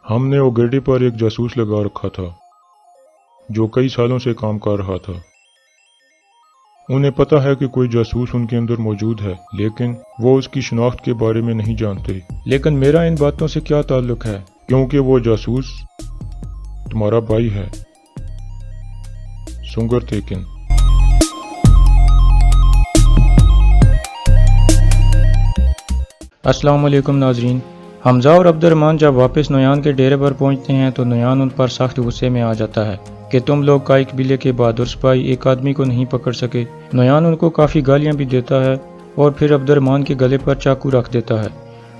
हमने ओगेडी पर एक जासूस लगा रखा था जो कई सालों से काम कर रहा था। उन्हें पता है कि कोई जासूस उनके अंदर मौजूद है, लेकिन वो उसकी शिनाख्त के बारे में नहीं जानते। लेकिन मेरा इन बातों से क्या ताल्लुक है, क्योंकि वो जासूस तुम्हारा भाई है, सुंगर तेकिन। अस्सलाम वालेकुम नाजरीन। हमजा और अब्दुर्रहमान जब वापस नोयान के डेरे पर पहुंचते हैं तो नोयान उन पर सख्त गुस्से में आ जाता है कि तुम लोग काई कबीले के बहादुर सिपाही एक आदमी को नहीं पकड़ सके। नोयान उनको काफ़ी गालियां भी देता है और फिर अब्दुर्रहमान के गले पर चाकू रख देता है।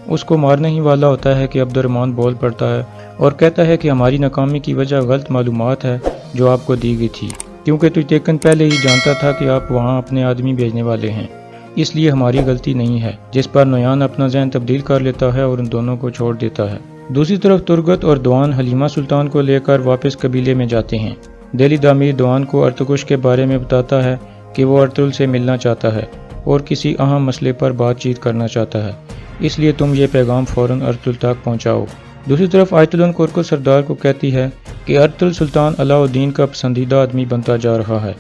उसको मारने ही वाला होता है कि अब्दुर्रहमान बोल पड़ता है और कहता है कि हमारी नाकामी की वजह गलत मालूमात है जो आपको दी गई थी, क्योंकि तुझतेकन पहले ही जानता था कि आप वहाँ अपने आदमी भेजने वाले हैं, इसलिए हमारी गलती नहीं है। जिस पर नोयान अपना ज़हन तब्दील कर लेता है और उन दोनों को छोड़ देता है। दूसरी तरफ तुर्गत और दोआन हलीमा सुल्तान को लेकर वापस कबीले में जाते हैं। दिल्ली दामिर दोआन को अर्तुगरुश के बारे में बताता है कि वो अर्तुल से मिलना चाहता है और किसी अहम मसले पर बातचीत करना चाहता है, इसलिए तुम ये पैगाम फ़ौरन अर्तुल तक पहुँचाओ। दूसरी तरफ आयतुलन कुरकुल सरदार को कहती है कि अर्तुल सुल्तान अलाउद्दीन का पसंदीदा आदमी बनता जा रहा है,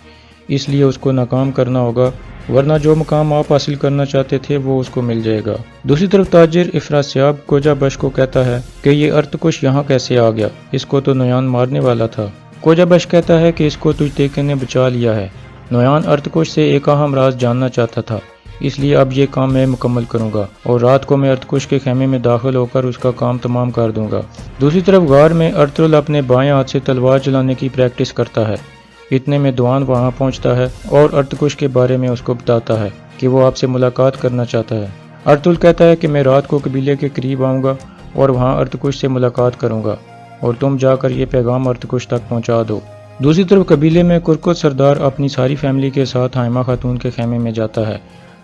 इसलिए उसको नाकाम करना होगा, वरना जो मुकाम आप हासिल करना चाहते थे वो उसको मिल जाएगा। दूसरी तरफ ताजिर इफरासियाब कोजा बश को कहता है कि ये अर्तकुश यहाँ कैसे आ गया, इसको तो नोयान मारने वाला था। कोजा बश कहता है कि इसको तुझतेकन ने बचा लिया है। नोयान अर्तकुश से एक अहम राज जानना चाहता था, इसलिए अब ये काम मैं मुकम्मल करूँगा और रात को मैं अर्तकुश के खेमे में दाखिल होकर उसका काम तमाम कर दूँगा। दूसरी तरफ गार में अर्तुल अपने बाएं हाथ से तलवार चलाने की प्रैक्टिस करता है। इतने में दोआन वहां पहुंचता है और अर्तकुश के बारे में उसको बताता है कि वो आपसे मुलाकात करना चाहता है। अर्तुल कहता है कि मैं रात को कबीले के करीब आऊँगा और वहां अर्तकुश से मुलाकात करूँगा और तुम जाकर ये पैगाम अर्तकुश तक पहुँचा दो। दूसरी तरफ कबीले में कुरकुल सरदार अपनी सारी फैमिली के साथ हाइमा खातून के खेमे में जाता है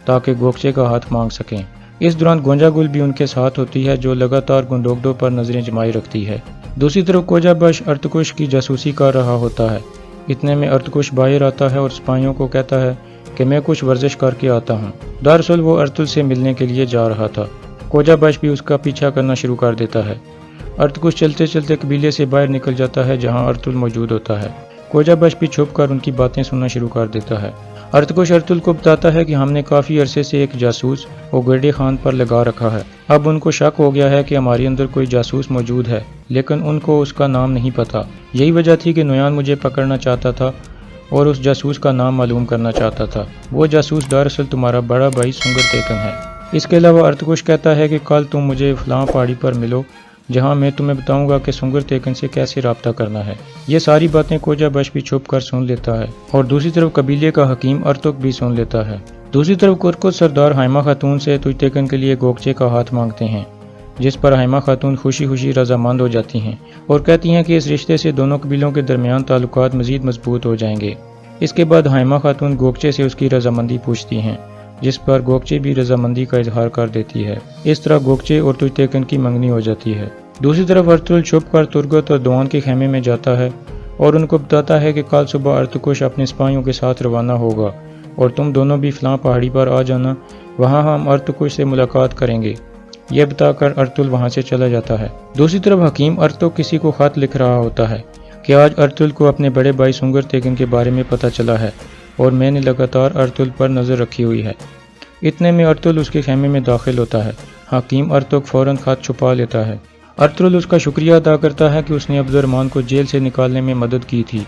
ताकि गोगचे का हाथ मांग सकें। इस दौरान गोंजा गुल भी उनके साथ होती है जो लगातार गुंडोगडो पर नजरें जमाई रखती है। दूसरी तरफ कोजा बश अर्तकुश की जासूसी कर रहा होता है। इतने में अर्तकुश बाहर आता है और सिपाहियों को कहता है कि मैं कुछ वर्जिश करके आता हूँ। दरअसल वो अर्तुल से मिलने के लिए जा रहा था। कोजा बश भी उसका पीछा करना शुरू कर देता है। अर्तकुश चलते चलते कबीले से बाहर निकल जाता है जहाँ अर्तुल मौजूद होता है। कोजा बश भी छुप कर उनकी बातें सुनना शुरू कर देता है। अर्तकुश अर्तुल को बताता है कि हमने काफ़ी अरसे से एक जासूस ओगेडी खान पर लगा रखा है। अब उनको शक हो गया है कि हमारे अंदर कोई जासूस मौजूद है, लेकिन उनको उसका नाम नहीं पता। यही वजह थी कि नोयान मुझे पकड़ना चाहता था और उस जासूस का नाम मालूम करना चाहता था। वो जासूस दरअसल तुम्हारा बड़ा भाई सुंगर तेकन है। इसके अलावा अर्तकुश कहता है कि कल तुम मुझे फलां पहाड़ी पर मिलो जहां मैं तुम्हें बताऊंगा कि सुंगर तेकन से कैसे रब्ता करना है। ये सारी बातें कोजा बश भी छुप कर सुन लेता है और दूसरी तरफ कबीले का हकीम अर्तुक भी सुन लेता है। दूसरी तरफ कुरकुल सरदार हाइमा खातून से तुझतेकन के लिए गोगचे का हाथ मांगते हैं, जिस पर हाइमा खातून खुशी खुशी रजामंद हो जाती हैं और कहती हैं कि इस रिश्ते से दोनों कबीलों के दरमियान ताल्लुकात मजीद मजबूत हो जाएंगे। इसके बाद हाइमा खातून गोगचे से उसकी रजामंदी पूछती हैं, जिस पर गोगचे भी रजामंदी का इजहार कर देती है। इस तरह गोगचे और तुझतेकन की मंगनी हो जाती है। दूसरी तरफ अर्तुल छुप कर तुर्गत और दोआन के खेमे में जाता है और उनको बताता है कि कल सुबह अर्तकुश अपने सिपाहियों के साथ रवाना होगा और तुम दोनों भी फलां पहाड़ी पर आ जाना, वहाँ हम अर्तकुश से मुलाकात करेंगे। यह बताकर अर्तुल वहाँ से चला जाता है। दूसरी तरफ हकीम अर्तुक किसी को खत लिख रहा होता है कि आज अर्तुल को अपने बड़े भाई सुंगर तेकन के बारे में पता चला है और मैंने लगातार अर्तुल पर नज़र रखी हुई है। इतने में अर्तुल उसके खेमे में दाखिल होता है। हकीम अर्तुक फौरन खत छुपा लेता है। अर्तुल उसका शुक्रिया अदा करता है कि उसने अब्दुर्रहमान को जेल से निकालने में मदद की थी।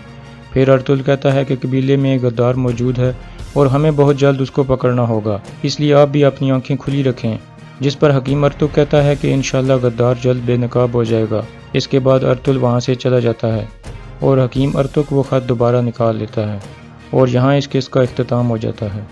फिर अर्तुल कहता है कि कबीले में एक गद्दार मौजूद है और हमें बहुत जल्द उसको पकड़ना होगा, इसलिए आप भी अपनी आंखें खुली रखें। जिस पर हकीम अर्तुक कहता है कि इंशाल्लाह गद्दार जल्द बेनकाब हो जाएगा। इसके बाद अर्तुल वहाँ से चला जाता है और हकीम अर्तुक वो खत दोबारा निकाल लेता है और यहाँ इस केस का इख्तिताम हो जाता है।